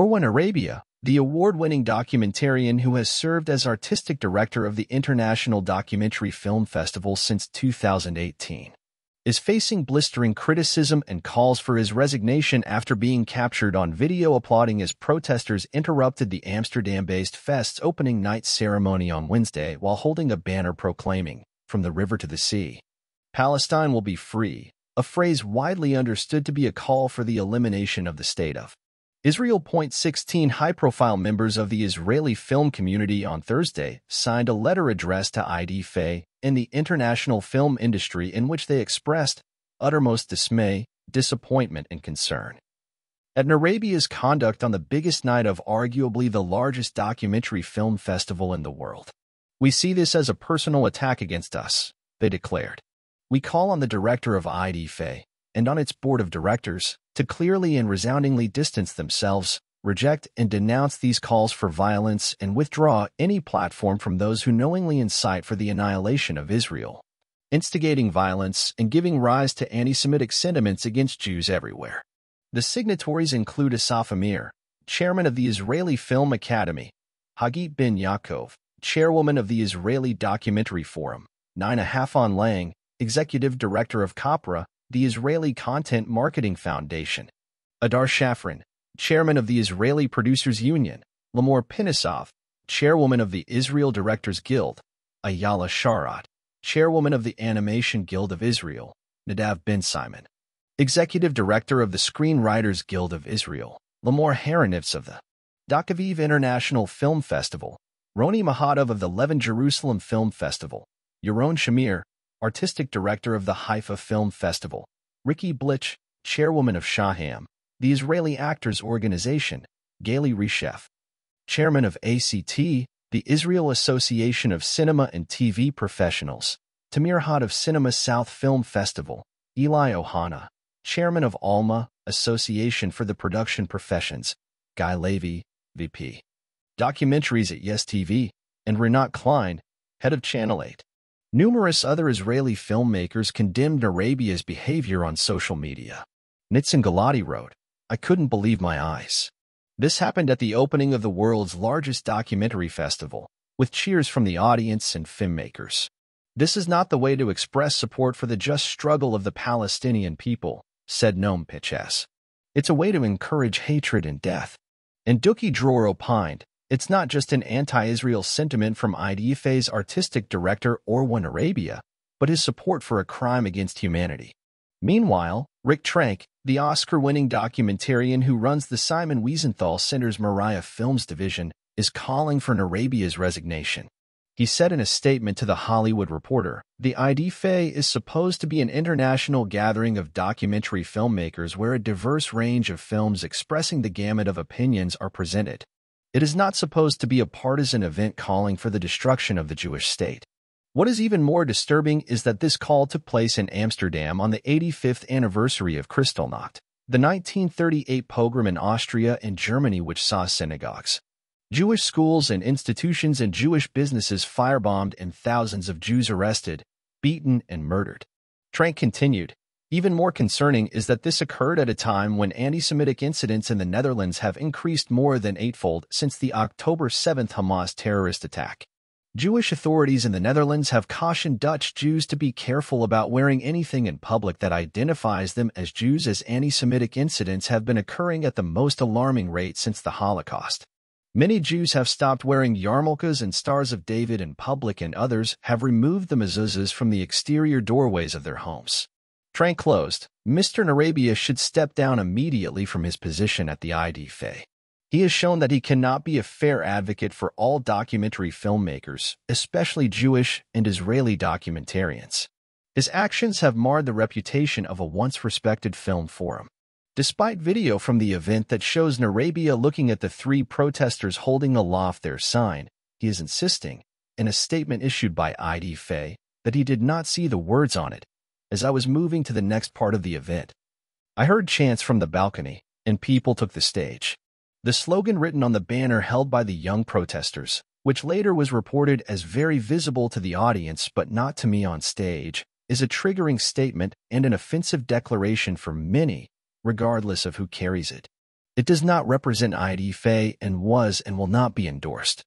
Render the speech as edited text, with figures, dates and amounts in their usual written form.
Orwa Nyrabia, the award-winning documentarian who has served as artistic director of the International Documentary Film Festival since 2018, is facing blistering criticism and calls for his resignation after being captured on video applauding as protesters interrupted the Amsterdam-based fest's opening night ceremony on Wednesday while holding a banner proclaiming, "From the river to the sea, Palestine will be free," a phrase widely understood to be a call for the elimination of the state of Israel.Sixteen high-profile members of the Israeli film community on Thursday signed a letter addressed to IDFA and the international film industry in which they expressed uttermost dismay, disappointment, and concern at Nyrabia's conduct on the biggest night of arguably the largest documentary film festival in the world. "We see this as a personal attack against us," they declared. "We call on the director of IDFA and on its board of directors to clearly and resoundingly distance themselves, reject and denounce these calls for violence, and withdraw any platform from those who knowingly incite for the annihilation of Israel, instigating violence and giving rise to antisemitic sentiments against Jews everywhere." The signatories include Asaf Amir, chairman of the Israeli Film Academy, Hagit Ben Yaakov, chairwoman of the Israeli Documentary Forum, Nina Hafon Lang, executive director of Kapra, the Israeli Content Marketing Foundation, Adar Shafran, chairman of the Israeli Producers Union, Limor Pinisov, chairwoman of the Israel Directors Guild, Ayala Sharat, chairwoman of the Animation Guild of Israel, Nadav Ben Simon, executive director of the Screenwriters Guild of Israel, Limor Haranivs of the Dakaviv International Film Festival, Roni Mahadov of the Levin Jerusalem Film Festival, Yaron Shamir, artistic director of the Haifa Film Festival, Ricky Blitch, chairwoman of Shaham, the Israeli Actors Organization, Gali Reshef, chairman of ACT, the Israel Association of Cinema and TV Professionals, Tamir Had of Cinema South Film Festival, Eli Ohana, chairman of ALMA, Association for the Production Professions, Guy Levy, VP, Documentaries at Yes TV, and Rinat Klein, head of Channel 8. Numerous other Israeli filmmakers condemned Nyrabia's behavior on social media. Nitzan Galati wrote, "I couldn't believe my eyes. This happened at the opening of the world's largest documentary festival, with cheers from the audience and filmmakers. This is not the way to express support for the just struggle of the Palestinian people," said Noam Pitches. "It's a way to encourage hatred and death." And Duki Dror opined, "It's not just an anti-Israel sentiment from IDFA's artistic director Orwa Nyrabia, but his support for a crime against humanity." Meanwhile, Rick Trank, the Oscar-winning documentarian who runs the Simon Wiesenthal Center's Moriah Films division, is calling for Nyrabia's resignation. He said in a statement to The Hollywood Reporter, "The IDFA is supposed to be an international gathering of documentary filmmakers where a diverse range of films expressing the gamut of opinions are presented. It is not supposed to be a partisan event calling for the destruction of the Jewish state." What is even more disturbing is that this call took place in Amsterdam on the 85th anniversary of Kristallnacht, the 1938 pogrom in Austria and Germany which saw synagogues, Jewish schools and institutions and Jewish businesses firebombed and thousands of Jews arrested, beaten, and murdered. Trank continued, "Even more concerning is that this occurred at a time when anti-Semitic incidents in the Netherlands have increased more than eightfold since the October 7th Hamas terrorist attack. Jewish authorities in the Netherlands have cautioned Dutch Jews to be careful about wearing anything in public that identifies them as Jews, as anti-Semitic incidents have been occurring at the most alarming rate since the Holocaust. Many Jews have stopped wearing yarmulkes and Stars of David in public, and others have removed the mezuzahs from the exterior doorways of their homes." Trank closed, "Mr. Nyrabia should step down immediately from his position at the IDFA. He has shown that he cannot be a fair advocate for all documentary filmmakers, especially Jewish and Israeli documentarians. His actions have marred the reputation of a once respected film forum." Despite video from the event that shows Nyrabia looking at the three protesters holding aloft their sign, he is insisting, in a statement issued by IDFA, that he did not see the words on it. "As I was moving to the next part of the event, I heard chants from the balcony, and people took the stage." The slogan written on the banner held by the young protesters, which later was reported as very visible to the audience but not to me on stage, is a triggering statement and an offensive declaration for many, regardless of who carries it. It does not represent IDFA and was and will not be endorsed.